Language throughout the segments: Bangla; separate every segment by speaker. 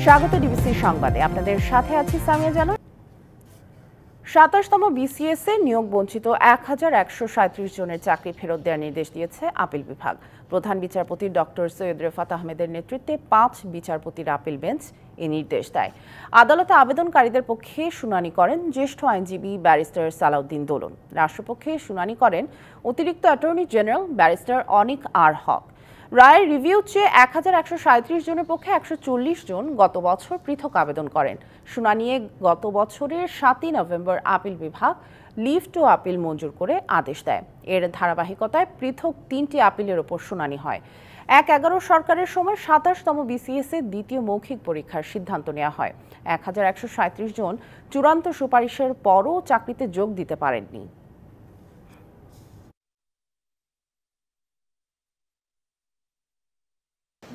Speaker 1: স্বাগত ডিবিসি সংবাদে, আপনাদের সাথে আছি সামিয়া জানো। ২৭তম বিসিএস এ নিয়োগ বঞ্চিত ১,১৩৭ জনের চাকরি ফেরত দেওয়ার নির্দেশ দিয়েছে আপিল বিভাগ। প্রধান বিচারপতি ডক্টর সৈয়দ রেফাত আহমেদের নেতৃত্বে ৫ বিচারপতির আপিল বেঞ্চ এই নির্দেশ দেয়। আদালতে আবেদনকারীদের পক্ষে শুনানি করেন জ্যেষ্ঠ আইনজীবী ব্যারিস্টার সালাউদ্দিন দোলন। রাষ্ট্রপক্ষে শুনানি করেন অতিরিক্ত অ্যাটর্নি জেনারেল ব্যারিস্টার অনিক আর হক। রায়ের রিভিউ চেয়ে ১,১৩৭ জনের পক্ষে ১৪০ জন গত বছর পৃথক আবেদন করেন। শুনানিয়ে গত বছরের ৭ই নভেম্বর আপিল বিভাগ লিভ টু আপিল মঞ্জুর করে আদেশ দেয়। এর ধারাবাহিকতায় পৃথক ৩টি আপিলের ওপর শুনানি হয়। ১/১১ সরকারের সময় ২৭তম বিসিএস এর দ্বিতীয় মৌখিক পরীক্ষার সিদ্ধান্ত নেওয়া হয়। ১,১৩৭ জন চূড়ান্ত সুপারিশের পরও চাকরিতে যোগ দিতে পারেননি।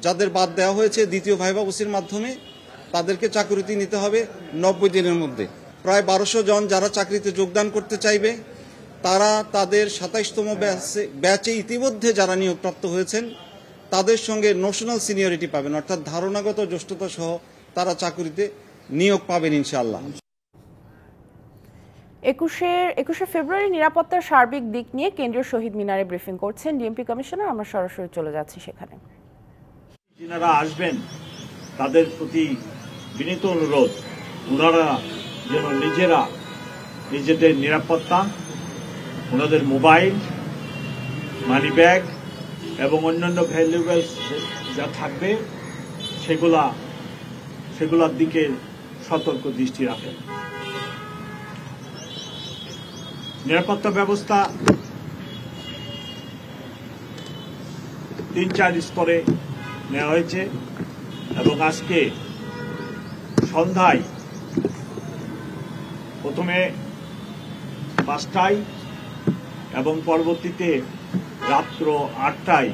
Speaker 2: যাদের বাদ দেওয়া হয়েছে দ্বিতীয় ভাইভা ওসির মাধ্যমে, তাদেরকে চাকরিতে নিতে হবে ৯০ দিনের মধ্যে। প্রায় ১২০০ জন যারা চাকরিতে যোগদান করতে চাইবে, তারা তাদের ২৭তম ব্যাচে ইতিমধ্যে যারা নিয়োগপ্রাপ্ত হয়েছেন তাদের সঙ্গে নোশনাল সিনিয়রিটি পাবেন, অর্থাৎ ধারণাগত জ্যেষ্ঠতা সহ তারা চাকরিতে নিয়োগ পাবেন ইনশাআল্লাহ।
Speaker 1: ২১শে ফেব্রুয়ারি নিরাপত্তার সার্বিক দিক নিয়ে কেন্দ্রীয় শহীদ মিনারে ব্রিফিং করছেন ডিএমপি কমিশনার। আমরা সরাসরি চলে যাচ্ছি সেখানে।
Speaker 3: যারা আসবেন তাদের প্রতি বিনীত অনুরোধ, ওনারা যেন নিজেদের নিরাপত্তা, ওনাদের মোবাইল, মানি ব্যাগ এবং অন্যান্য ভ্যালুয়েবলস যা থাকবে সেগুলার দিকে সতর্ক দৃষ্টি রাখেন। নিরাপত্তা ব্যবস্থা ৩-৪ স্তরে নেওয়া হয়েছে এবং আজকে সন্ধ্যায় প্রথমে ৫টায় এবং পরবর্তীতে রাত্র ৮টায়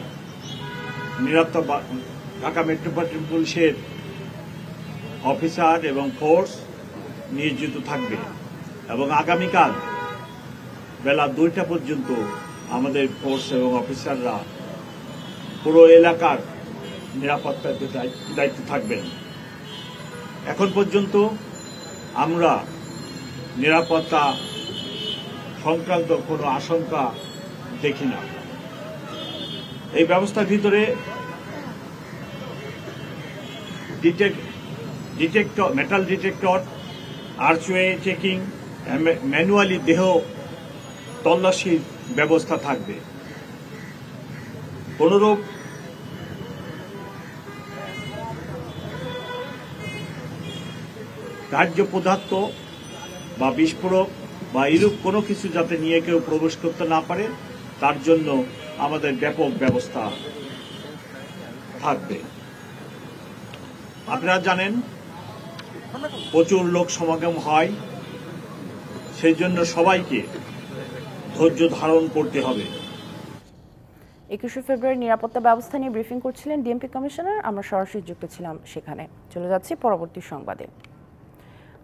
Speaker 3: ঢাকা মেট্রোপলিটন পুলিশের অফিসার এবং ফোর্স নিয়োজিত থাকবে এবং আগামীকাল বেলা ২টা পর্যন্ত আমাদের ফোর্স এবং অফিসাররা পুরো এলাকার নিরাপত্তার দায়িত্ব থাকবেন। এখন পর্যন্ত আমরা নিরাপত্তা সংক্রান্ত কোনো আশঙ্কা দেখি না। এই ব্যবস্থার ভিতরে metal detector, archway checking, manually দেহ তল্লাশির ব্যবস্থা থাকবে। কোনরূপ দাহ্য পদার্থ বা বিস্ফোরক বা এরূপ কোনো কিছু যাতে নিয়ে কেউ প্রবেশ করতে না পারে, তার জন্য আমাদের ব্যাপক ব্যবস্থা থাকবে। আপনারা জানেন প্রচুর লোক সমাগম হয়, সেই জন্য সবাইকে ধৈর্য ধারণ করতে হবে।
Speaker 1: ২১শে ফেব্রুয়ারি নিরাপত্তা ব্যবস্থা নিয়ে ব্রিফিং করছিলেন ডিএমপি কমিশনার। আমরা সরাসরি যুক্ত ছিলাম সেখানে। চলে যাচ্ছি পরবর্তী সংবাদে।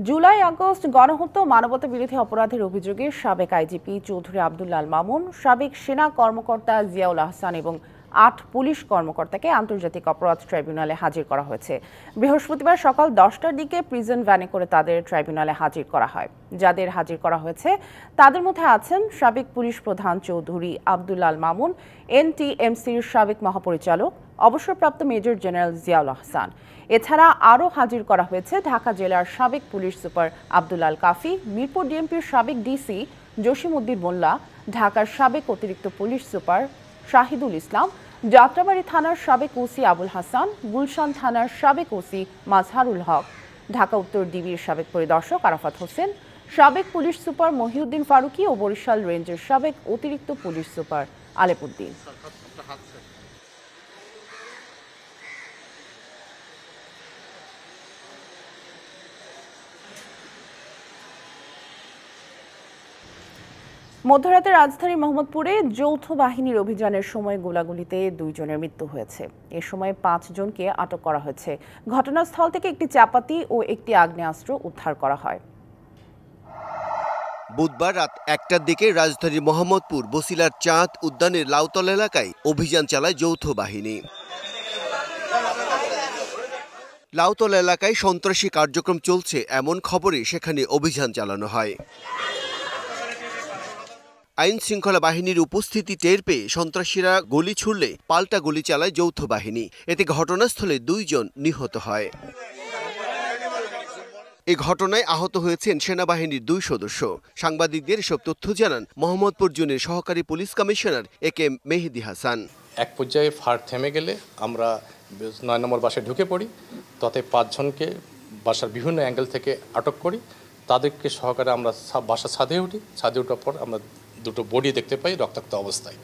Speaker 1: জুলাই আগস্ট গণহত্যা ও মানবতা বিরোধী অপরাধের অভিযোগে সাবেক আইজিপি চৌধুরী আব্দুল্লাল মামুন, সাবেক সেনা কর্মকর্তা জিয়াউল আহসান এবং ৮ পুলিশ কর্মকর্তাকে আন্তর্জাতিক অপরাধ ট্রাইব্যুনালে হাজির করা হয়েছে। বৃহস্পতিবার সকাল 10টার দিকে প্রিজন ভ্যানে করে তাদের ট্রাইব্যুনালে হাজির করা হয়। যাদের হাজির করা হয়েছে তাদের মধ্যে আছেন সাবেক পুলিশ প্রধান চৌধুরী আব্দুল্লাল মামুন, এনটিএমসির সাবেক মহাপরিচালক অবসরপ্রাপ্ত মেজর জেনারেল জিয়াউল আহসান। এছাড়া আরও হাজির করা হয়েছে ঢাকা জেলার সাবেক পুলিশ সুপার আব্দুল কাফি, মিরপুর ডিএমপির সাবেক ডিসি জসিমউদ্দিন মোল্লা, ঢাকার সাবেক অতিরিক্ত পুলিশ সুপার শাহিদুল ইসলাম, যাত্রাবাড়ী থানার সাবেক ওসি আবুল হাসান, গুলশান থানার সাবেক ওসি মাজহারুল হক, ঢাকা উত্তর ডিবির সাবেক পরিদর্শক আরাফাত হোসেন, সাবেক পুলিশ সুপার মহিউদ্দিন ফারুকি ও বরিশাল রেঞ্জের সাবেক অতিরিক্ত পুলিশ সুপার আলেপুদ্দিন। মধ্যরাতে রাজধানীর মোহাম্মদপুরে যৌথ বাহিনীর অভিযানের সময় গোলাগুলিতে 2 জনের মৃত্যু হয়েছে। এ সময় 5 জনকে আটক করা হয়েছে। ঘটনাস্থল থেকে একটি চাপাতি ও একটি আগ্নেয়াস্ত্র উদ্ধার করা হয়।
Speaker 4: বুধবার রাত 1টার দিকে রাজধানীর মোহাম্মদপুর বসিলার চাঁদ উদ্যানের লাউতলা এলাকায় অভিযান চালায় যৌথ বাহিনী। লাউতলা এলাকায় সন্ত্রাসী কার্যক্রম চলছে এমন খবরে সেখানে অভিযান চালানো হয়। আইন শৃঙ্খলা বাহিনীর উপস্থিতি টের পেয়ে সন্ত্রাসীরা গুলি ছুড়লে পাল্টা গুলি চালায় যৌথ বাহিনী। এতে ঘটনাস্থলে 2 জন নিহত হয়। এই ঘটনায় আহত হয়েছেন সেনাবাহিনীর 2 সদস্য। সাংবাদিকদের এসব তথ্য জানান মোহাম্মদপুর জোনের সহকারী police commissioner AK Mehedi Hasan.
Speaker 5: এক পর্যায়ে ফায়ার থেমে গেলে আমরা 9 নম্বর বাসায় ঢুকে পড়ি। তাতে 5 জনকে বাসার বিভিন্ন অ্যাঙ্গেল থেকে আটক করি। তাদেরকে সহকারে আমরা বাসা ছাদে উঠি। ছাদে ওঠার পর আমরা 2টো বডি দেখতে পাই রক্তাক্ত অবস্থায়।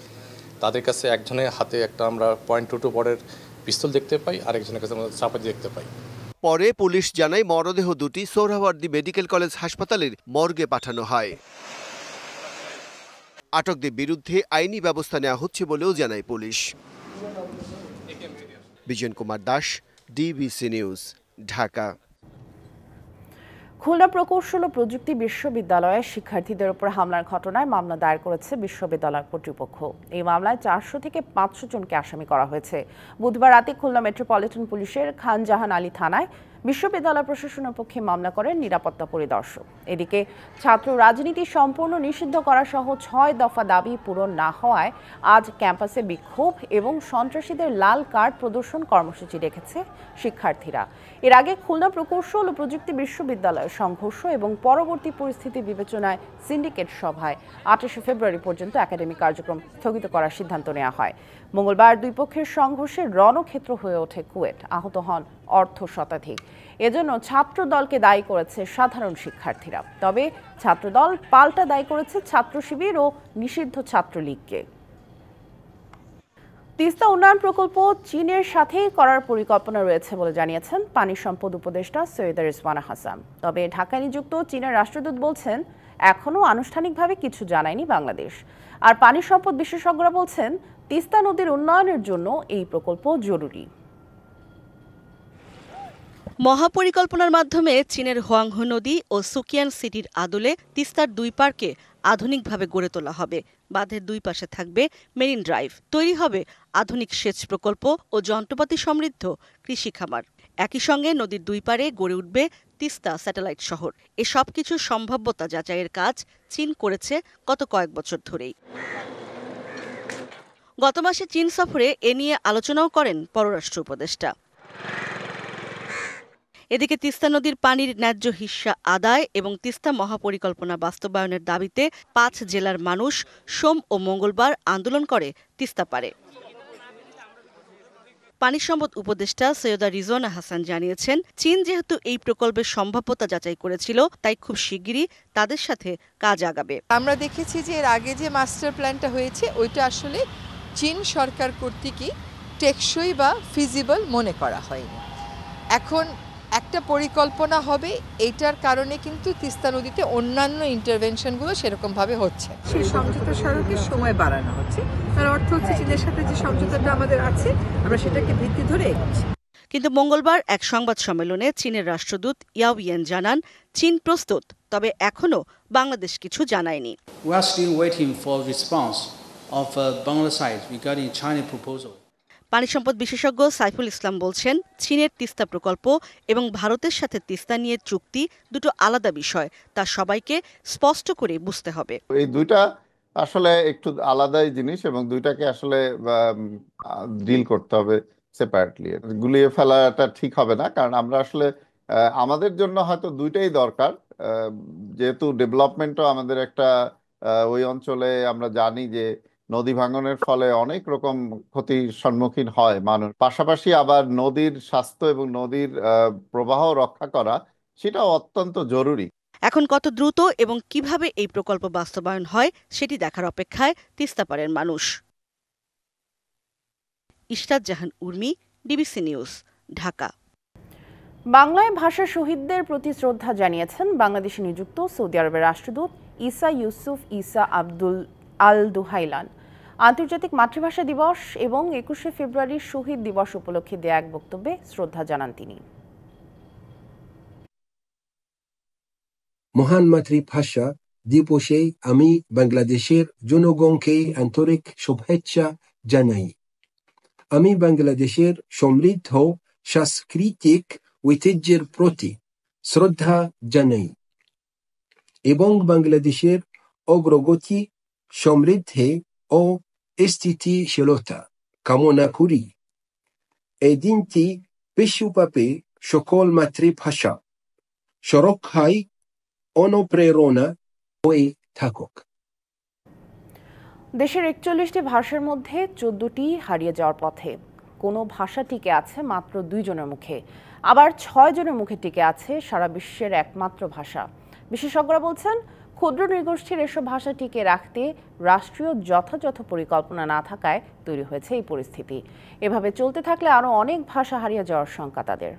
Speaker 5: তাদের কাছে একজনের হাতে একটা আমরা .22 বরের পিস্তল দেখতে পাই, আরেকজনের কাছে আমরা চাপাতি দেখতে পাই।
Speaker 4: পরে পুলিশ জানায় মরদেহ দুটি সোহরাওয়ার্দী মেডিকেল কলেজ হাসপাতালের মর্গে পাঠানো হয়। আটকদের বিরুদ্ধে আইনি ব্যবস্থা নেওয়া হচ্ছে বলেও জানায় police. Bijan Kumar Das, DBC news, Dhaka.
Speaker 1: Khulna প্রকৌশল ও প্রযুক্তি বিশ্ববিদ্যালয়ের শিক্ষার্থীদের উপর হামলার ঘটনায় মামলা দায়ের করেছে বিশ্ববিদ্যালয় কর্তৃপক্ষ। এই মামলায় 400 থেকে 500 জনকে আসামি করা হয়েছে। বুধবার রাতে খুলনা মেট্রোপলিটন পুলিশের খানজাহান আলী থানায় বিশ্ববিদ্যালয় প্রশাসনের পক্ষে মামলা করেন নিরাপত্তা পরিদর্শক। এদিকে ছাত্র রাজনীতি সম্পূর্ণ নিষিদ্ধ করা সহ 6 দফা দাবি পূরণ না হওয়ায় আজ ক্যাম্পাসে বিক্ষোভ এবং সন্ত্রাসীদের লাল কার্ড প্রদর্শন কর্মসূচি রেখেছে শিক্ষার্থীরা। এর আগে খুলনা প্রকৌশল ও প্রযুক্তি বিশ্ববিদ্যালয়ের সংঘর্ষ এবং পরবর্তী পরিস্থিতি বিবেচনায় সিন্ডিকেট সভায় 28 ফেব্রুয়ারি পর্যন্ত একাডেমিক কার্যক্রম স্থগিত করার সিদ্ধান্ত নেওয়া হয়। মঙ্গলবার 2 পক্ষের সংঘর্ষে রণক্ষেত্র হয়ে ওঠে কুয়েট। আহত হন অর্ধ শতাধিক। এজন্য ছাত্র দলকে দায়ী করেছে সাধারণ শিক্ষার্থীরা। তবে ছাত্রদল পাল্টা দায়ী করেছে ছাত্র শিবির ও নিষিদ্ধ ছাত্রলীগকে। তিস্তা উন্নয়ন প্রকল্প চীনের সাথে করার পরিকল্পনা রয়েছে বলে জানিয়েছেন পানি সম্পদ উপদেষ্টা সৈয়দা রিজওয়ানা হাসান। তবে ঢাকায় নিযুক্ত চীনের রাষ্ট্রদূত বলছেন এখনও আনুষ্ঠানিকভাবে কিছু জানায়নি বাংলাদেশ। আর পানি সম্পদ বিশেষজ্ঞরা বলছেন তিস্তা নদীর উন্নয়নের জন্য এই প্রকল্প জরুরি।
Speaker 6: মহাপরিকল্পনার মাধ্যমে চীনের হোয়াংহো নদী ও সুকিয়ান সিটির আদলে তিস্তার 2 পার্কে আধুনিকভাবে গড়ে তোলা হবে। বাঁধের 2 পাশে থাকবে মেরিন ড্রাইভ, তৈরি হবে আধুনিক সেচ প্রকল্প ও যন্ত্রপাতি সমৃদ্ধ কৃষি খামার। একই সঙ্গে নদীর 2 পারে গড়ে উঠবে তিস্তা স্যাটেলাইট শহর। এসব কিছুর সম্ভাব্যতা যাচাইয়ের কাজ চীন করেছে গত কয়েক বছর ধরেই। গত মাসে চীন সফরে এ নিয়ে আলোচনাও করেন পররাষ্ট্র উপদেষ্টা। এদিকে তিস্তা নদীর পানির ন্যায্য হিস্সা আদায় এবং তিস্তা মহাপরিকল্পনা বাস্তবায়নের দাবিতে 5 জেলার মানুষ সোম ও মঙ্গলবার আন্দোলন করে তিস্তা পারে। পানি সম্পদ উপদেষ্টা সৈয়দা রিজওয়ানা হাসান জানিয়েছেন, চীন যেহেতু এই প্রকল্পের সম্ভাব্যতা যাচাই করেছিল, তাই খুব শিগগিরই তাদের সাথে কাজ আগাবে।
Speaker 7: আমরা দেখেছি যে এর আগে যে মাস্টার প্ল্যানটা হয়েছে ওইটা আসলে চীন সরকার কর্তৃকই টেকসই বা ফিজিবল মনে করা হয়নি। এখন একটা পরিকল্পনা হবে, এইটার কারণে কিন্তু তিস্তা নদীতে অন্যান্য ইন্টারভেনশনগুলো সেরকমভাবে হচ্ছে। সেই সমঝোতা স্মারকের সময় বাড়ানো হচ্ছে, তার অর্থ হচ্ছে চীনের সাথে যে সমঝোতাটা আমাদের আছে আমরা সেটাকে ভিত্তি ধরে এগোচ্ছি।
Speaker 6: কিন্তু মঙ্গলবার এক সংবাদ সম্মেলনে চীনের রাষ্ট্রদূত ইয়াও ইয়ান জানান, চীন প্রস্তুত, তবে এখনো বাংলাদেশ কিছু জানায়নি।
Speaker 8: We are still waiting for response of Bangladesh side regarding China proposal.
Speaker 6: পানি সম্পদ বিশেষজ্ঞ সাইফুল ইসলাম বলছেন, চীনের তিস্তা প্রকল্প এবং ভারতের সাথে তিস্তা নিয়ে চুক্তি দুটো আলাদা বিষয়, তা সবাইকে স্পষ্ট করে বুঝতে হবে।
Speaker 9: এই দুইটা আসলে একটু আলাদাই জিনিস এবং দুইটাকে আসলে ডিল করতে হবে সেপারেটলি। গুলিয়ে ফেলাটা ঠিক হবে না, কারণ আমরা আসলে আমাদের জন্য হয়তো দুইটাই দরকার। যেহেতু ডেভেলপমেন্টও আমাদের একটা ওই অঞ্চলে আমরা জানি যে নদী ভাঙনের ফলে অনেক রকম ক্ষতির সম্মুখীন হয় মানুষ, পাশাপাশি আবার নদীর স্বাস্থ্য এবং নদীর প্রবাহ রক্ষা করা সেটাও অত্যন্ত জরুরি।
Speaker 6: এখন কত দ্রুত এবং কিভাবে এই প্রকল্প বাস্তবায়ন হয় সেটি দেখার অপেক্ষায় তিস্তাপাড়ের মানুষ। ইশরাত জাহান উর্মি, ডিবিসি নিউজ, ঢাকা।
Speaker 1: বাংলায় ভাষা শহীদদের প্রতি শ্রদ্ধা জানিয়েছেন বাংলাদেশে নিযুক্ত সৌদি আরবের রাষ্ট্রদূত ঈসা ইউসুফ ঈসা আব্দুল আল দুহাইলান। আন্তর্জাতিক মাতৃভাষা দিবস এবং 21শে ফেব্রুয়ারি শহীদ দিবস উপলক্ষে দেয়া এক বক্তব্যে শ্রদ্ধা জানান তিনি।
Speaker 10: মহান মাতৃভাষা দিবসে আমি বাংলাদেশের জনগণকে আন্তরিক শুভেচ্ছা জানাই। আমি বাংলাদেশের সমৃদ্ধ সাংস্কৃতিক ঐতিহ্যের প্রতি শ্রদ্ধা জানাই এবং বাংলাদেশের অগ্রগতি, সমৃদ্ধি ও স্থিতিশীলতা কামনা করি। এই দিনটি বিশ্বব্যাপী সকল মাতৃভাষা সুরক্ষায় অনুপ্রেরণা হয়ে থাকুক।
Speaker 1: দেশের 41টি ভাষার মধ্যে 14টি হারিয়ে যাওয়ার পথে। কোনো ভাষা টিকে আছে মাত্র 2 জনের মুখে, আবার 6 জনের মুখে টিকে আছে সারা বিশ্বের একমাত্র ভাষা। বিশেষজ্ঞরা বলছেন, ক্ষুদ্র নৃগোষ্ঠীর এসব ভাষা টিকে রাখতে রাষ্ট্রীয় যথাযথ পরিকল্পনা না থাকায় তৈরি হয়েছে এই পরিস্থিতি। এভাবে চলতে থাকলে আরও অনেক ভাষা হারিয়ে যাওয়ার শঙ্কা তাদের।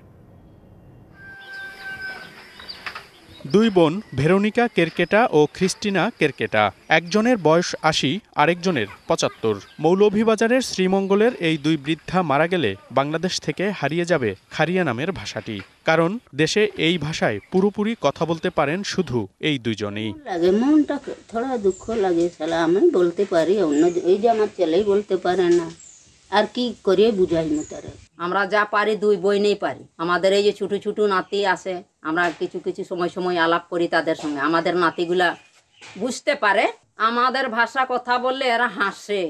Speaker 11: দুই বোন ভেরোনিকা কেরকেটা ও ক্রিস্টিনা কেরকেটা, একজনের বয়স 80, আরেকজনের 75। মৌলভীবাজারের শ্রীমঙ্গলের এই দুই বৃদ্ধা মারা গেলে বাংলাদেশ থেকে হারিয়ে যাবে খারিয়া নামের ভাষাটি। কারণ দেশে এই ভাষায় পুরোপুরি কথা বলতে পারেন শুধু এই দুইজনেই।
Speaker 12: লাগে মনটা থোড়া দুঃখ লাগে, শালা আমি বলতে পারি, অন্য এই যে আমার ছেলেই বলতে পারে না, আর কি করে বুঝাই তারে।
Speaker 13: আমরা যা পারি দুই বোনেই পারি। আমাদের এই যে ছোট ছোট নাতি আছে, আমরা কিছু কিছু সময় আলাপ করি তাদের সঙ্গে। আমাদের নাতিগুলা বুঝতে পারে, আমাদের ভাষা কথা বললে এরা হাসে।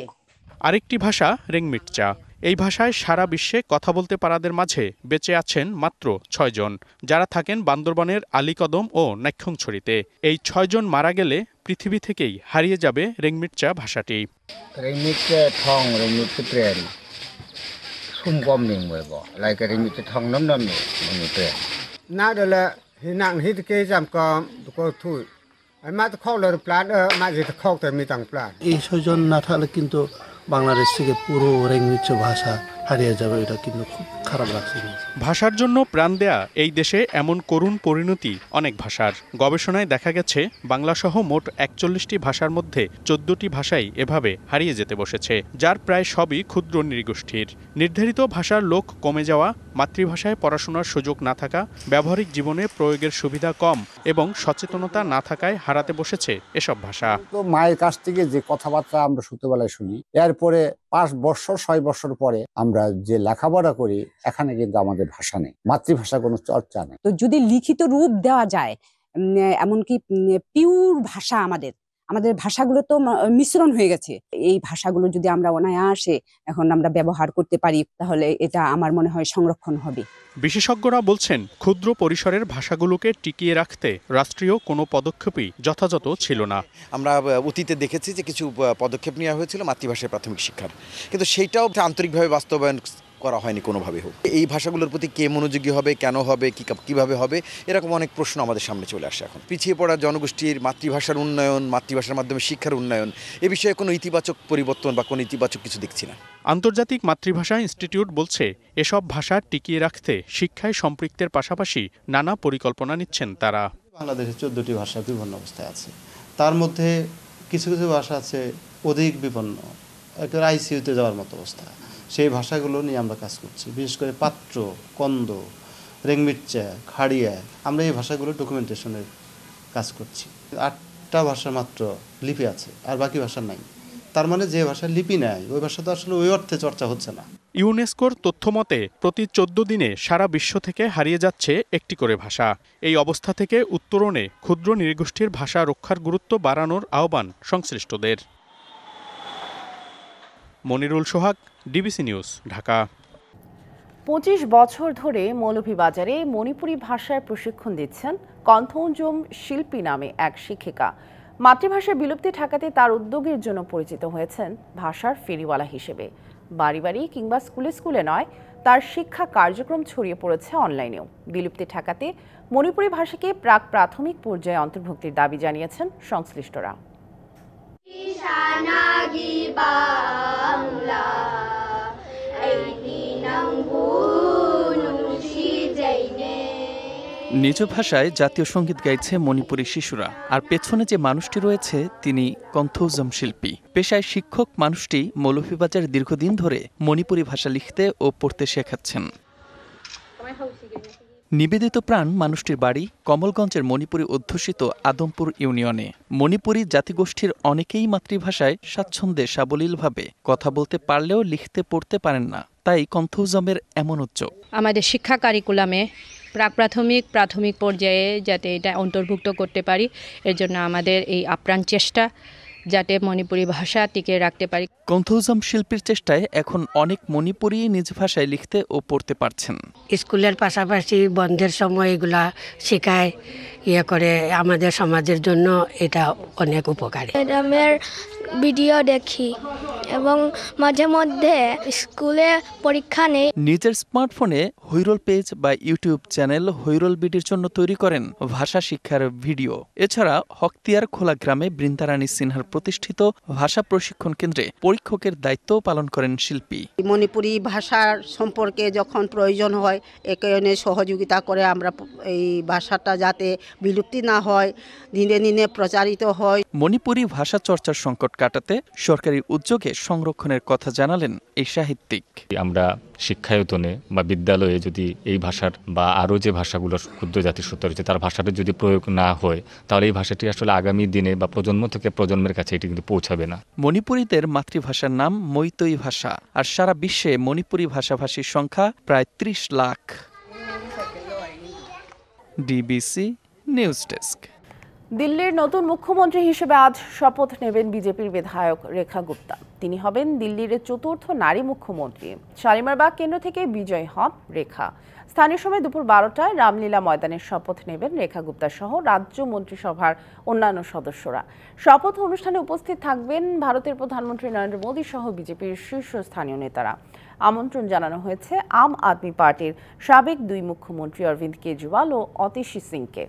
Speaker 11: আরেকটি ভাষা রেংমিটচা। এই ভাষায় সারা বিশ্বে কথা বলতে পারাদের মাঝে বেঁচে আছেন মাত্র 6 জন, যারা থাকেন বান্দরবানের আলীকদম ও নাক্ষংছড়িতে। এই 6 জন মারা গেলে পৃথিবী থেকেই হারিয়ে যাবে রেংমিটচা ভাষাটি।
Speaker 14: রেংমিটচা ঠং রেংমিটচা প্রেন সুমগম নিংবো লাইক রেংমিটচা ঠং নম প্রেন
Speaker 15: না দলে হিনাং হিতকে জামকম দুকো থুই মা তো খোলের প্ল্যান মা যেতে খোতে মিতাং প্ল্যান।
Speaker 16: এই 6 জন না থাকলে কিন্তু বাংলাদেশ থেকে পুরো রেংমিটচা ভাষা হারিয়ে যাবে, এটা কিন্তু খুব খারাপ লাগছে।
Speaker 11: ভাষার জন্য প্রাণ দেয়া এই দেশে এমন করুণ পরিণতি অনেক ভাষার। গবেষণায় দেখা গেছে বাংলাসহ মোট 41টি ভাষার মধ্যে 14টি ভাষাই এভাবে হারিয়ে যেতে বসেছে, যার প্রায় সবই ক্ষুদ্র নৃগোষ্ঠীর। নির্ধারিত ভাষার লোক কমে যাওয়া, মাতৃভাষায় পড়াশোনার সুযোগ না থাকা, ব্যবহারিক জীবনে প্রয়োগের সুবিধা কম এবং সচেতনতা না থাকায় হারাতে বসেছে এসব ভাষা।
Speaker 17: তো মায়ের কাছ থেকে যে কথাবার্তা আমরা ছোটবেলায় শুনি, এরপরে 5 বছর 6 বছর পরে আমরা যে লেখাপড়া করি, এখানে কিন্তু আমাদের ভাষা নেই, মাতৃভাষা কোনো চর্চা নেই।
Speaker 18: তো যদি লিখিত রূপ দেওয়া যায়, এমনকি পিওর ভাষা, আমাদের ভাষাগুলো তো মিশ্রণ হয়ে গেছে, এই ভাষাগুলো যদি আমরা অনায়াসে এখন আমরা ব্যবহার করতে পারি, তাহলে এটা আমার মনে হয় সংরক্ষণ হবে।
Speaker 11: বিশেষজ্ঞরা বলছেন, ক্ষুদ্র পরিসরের ভাষাগুলোকে টিকিয়ে রাখতে রাষ্ট্রীয় কোনো পদক্ষেপই যথাযথ ছিল না।
Speaker 19: আমরা অতীতে দেখেছি যে কিছু পদক্ষেপ নেওয়া হয়েছিল মাতৃভাষায় প্রাথমিক শিক্ষার, কিন্তু সেইটাও আন্তরিকভাবে বাস্তবায়ন করা হয়নি কোনোভাবে হোক। এই ভাষাগুলোর প্রতি কে মনোযোগী হবে, কেন হবে, কিভাবে হবে, এরকম অনেক প্রশ্ন আমাদের সামনে চলে আসে। এখন পিছিয়ে পড়া জনগোষ্ঠীর মাতৃভাষার উন্নয়ন, মাতৃভাষার মাধ্যমে শিক্ষার উন্নয়ন, এ বিষয়ে কোনো ইতিবাচক পরিবর্তন বা কোনো ইতিবাচক কিছু দেখছি না।
Speaker 11: আন্তর্জাতিক মাতৃভাষা ইনস্টিটিউট বলছে, এসব ভাষা টিকিয়ে রাখতে শিক্ষায় সম্পৃক্তের পাশাপাশি নানা পরিকল্পনা নিচ্ছেন তারা।
Speaker 20: বাংলাদেশে 14টি ভাষা বিপন্ন অবস্থায় আছে, তার মধ্যে কিছু কিছু ভাষা আছে অধিক বিপন্ন, একটা আইসিইউতে যাওয়ার মতো অবস্থা। সেই ভাষাগুলো নিয়ে আমরা কাজ করছি, বিশেষ করে পাত্র, কন্দ, রেংমিটচা, খাড়িয়া, আমরা এই ভাষাগুলো ডকুমেন্টেশনের কাজ করছি। 8টা ভাষা মাত্র লিপি আছে, আর বাকি ভাষা নাই। তার মানে যে ভাষা লিপি নেয় ওই ভাষা তো আসলে ওই অর্থে চর্চা হচ্ছে না।
Speaker 11: ইউনেস্কোর তথ্যমতে প্রতি 14 দিনে সারা বিশ্ব থেকে হারিয়ে যাচ্ছে একটি করে ভাষা। এই অবস্থা থেকে উত্তরণে ক্ষুদ্র নৃগোষ্ঠীর ভাষা রক্ষার গুরুত্ব বাড়ানোর আহ্বান সংশ্লিষ্টদের। মনিরুল সোহাগ, ডিবিসি নিউজ, ঢাকা।
Speaker 1: 25 বছর ধরে মৌলভীবাজারে মণিপুরি ভাষার প্রশিক্ষণ দিচ্ছেন কন্থৌজম শিল্পী নামে এক শিক্ষিকা। মাতৃভাষার বিলুপ্তি ঠেকাতে তার উদ্যোগের জন্য পরিচিত হয়েছেন ভাষার ফেরিওয়ালা হিসেবে। বাড়ি বাড়ি কিংবা স্কুলে স্কুলে নয়, তার শিক্ষা কার্যক্রম ছড়িয়ে পড়েছে অনলাইনেও। বিলুপ্তি ঠেকাতে মণিপুরি ভাষাকে প্রাথমিক পর্যায়ে অন্তর্ভুক্তির দাবি জানিয়েছেন সংশ্লিষ্টরা।
Speaker 21: নিজ ভাষায় জাতীয় সঙ্গীত গাইছে মণিপুরী শিশুরা, আর পেছনে যে মানুষটি রয়েছে তিনি কন্থৌজম শিল্পী। পেশায় শিক্ষক মানুষটি মৌলভীবাজারে দীর্ঘদিন ধরে মণিপুরী ভাষা লিখতে ও পড়তে শেখাচ্ছেন। নিবেদিত প্রাণ মানুষটির বাড়ি কমলগঞ্জের মণিপুরি অধ্যুষিত আদমপুর ইউনিয়নে। মণিপুরি জাতিগোষ্ঠীর অনেকেই মাতৃভাষায় স্বাচ্ছন্দ্যে সাবলীলভাবে কথা বলতে পারলেও লিখতে পড়তে পারেন না, তাই কন্থৌজমের এমন উদ্যোগ।
Speaker 2: আমাদের শিক্ষা কারিকুলামে প্রাথমিক পর্যায়ে যাতে এটা অন্তর্ভুক্ত করতে পারি, এর জন্য আমাদের এই আপ্রাণ চেষ্টা যাতে মণিপুরি ভাষা টিকে রাখতে পারি।
Speaker 21: কন্থৌজম শিল্পীর চেষ্টায় এখন অনেক মণিপুরি নিজ ভাষায় লিখতে ও পড়তে পারছেন।
Speaker 22: স্কুলের পাশাপাশি বন্ধের সময় এগুলা শেখায় করে, আমাদের সমাজের জন্য এটা অনেক উপকারী।
Speaker 23: ম্যাডামের ভিডিও দেখি এবং মাঝে মধ্যে স্কুলে পরীক্ষা নেই।
Speaker 21: নিজের স্মার্টফোনে হৈরল পেজ বা ইউটিউব চ্যানেল হৈরল বিডির জন্য তৈরি করেন ভাষা শিক্ষার ভিডিও। এছাড়া হকতিয়ার খোলা গ্রামে বৃন্দারানী সিনহার প্রতিষ্ঠিত ভাষা প্রশিক্ষণ কেন্দ্রে পরীক্ষকের দায়িত্বও পালন করেন শিল্পী।
Speaker 24: মণিপুরি ভাষার সম্পর্কে যখন প্রয়োজন হয় একে সহযোগিতা করে আমরা এই ভাষাটা যাতে বিলুপ্তি না হয়, দিনে দিনে প্রচারিত হয়।
Speaker 21: মণিপুরি ভাষা চর্চার সংকট কাটাতে সরকারি উদ্যোগে সংরক্ষণের কথা জানালেন এই সাহিত্যিক।
Speaker 25: আমরা শিক্ষায়তনে বা বিদ্যালয়ে যদি এই ভাষার বা আরও যে ভাষাগুলো ক্ষুদ্র জাতিসত্তা রয়েছে তার ভাষাটা যদি প্রয়োগ না হয়, তাহলে এই ভাষাটি আসলে আগামী দিনে বা প্রজন্ম থেকে প্রজন্মের কাছে এটি কিন্তু পৌঁছাবে না।
Speaker 21: মণিপুরীদের মাতৃভাষার নাম মৈতৈ ভাষা, আর সারা বিশ্বে মণিপুরি ভাষাভাষীর সংখ্যা প্রায় 30 লাখ। DBC news desk.
Speaker 1: দিল্লির নতুন মুখ্যমন্ত্রী হিসেবে আজ শপথ নেবেন বিজেপির বিধায়ক রেখা গুপ্তা। তিনি হবেন দিল্লির চতুর্থ নারী মুখ্যমন্ত্রী। শালিমারবাগ কেন্দ্র থেকে বিজয় হন রেখা। স্থানীয় সময় দুপুর 12টায় রামলীলা ময়দানে শপথ নেবেন রেখা গুপ্তা সহ রাজ্য মন্ত্রিসভার অন্যান্য সদস্যরা। শপথ অনুষ্ঠানে উপস্থিত থাকবেন ভারতের প্রধানমন্ত্রী নরেন্দ্র মোদী সহ বিজেপির শীর্ষস্থানীয় নেতারা। আমন্ত্রণ জানানো হয়েছে আম আদমি পার্টির সাবেক 2 মুখ্যমন্ত্রী অরবিন্দ কেজরিওয়াল ও অতিশী সিংকে।